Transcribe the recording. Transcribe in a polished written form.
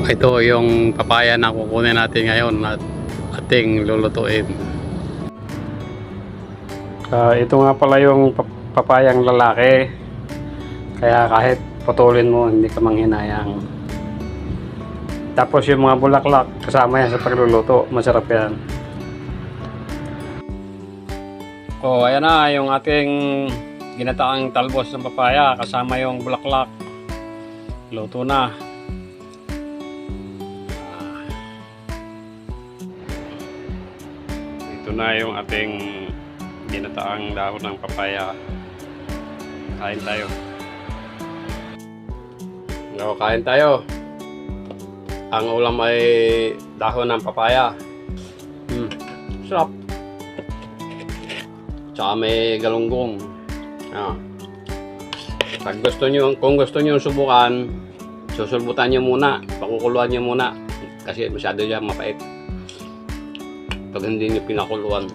Ito yung papaya na kukunin natin ngayon at ating lulutuin. Ito nga pala yung papayang lalaki. Kaya kahit putulin mo, hindi ka manghinayang. Tapos yung mga bulaklak, kasama yan sa pagluluto. Masarap yan. Ayan na yung ating ginataang talbos ng papaya. Kasama yung bulaklak. Luto na. Ito na yung ating ginataang dahon ng papaya. Kain tayo. Kain tayo. Ang ulam ay dahon ng papaya. Sarap. Tsaka may galunggong. Kung gusto nyo subukan, susulbutan nyo muna. Pakukuluan nyo muna. Kasi masyado dyan mapait. Pag hindi nyo pinakuluan.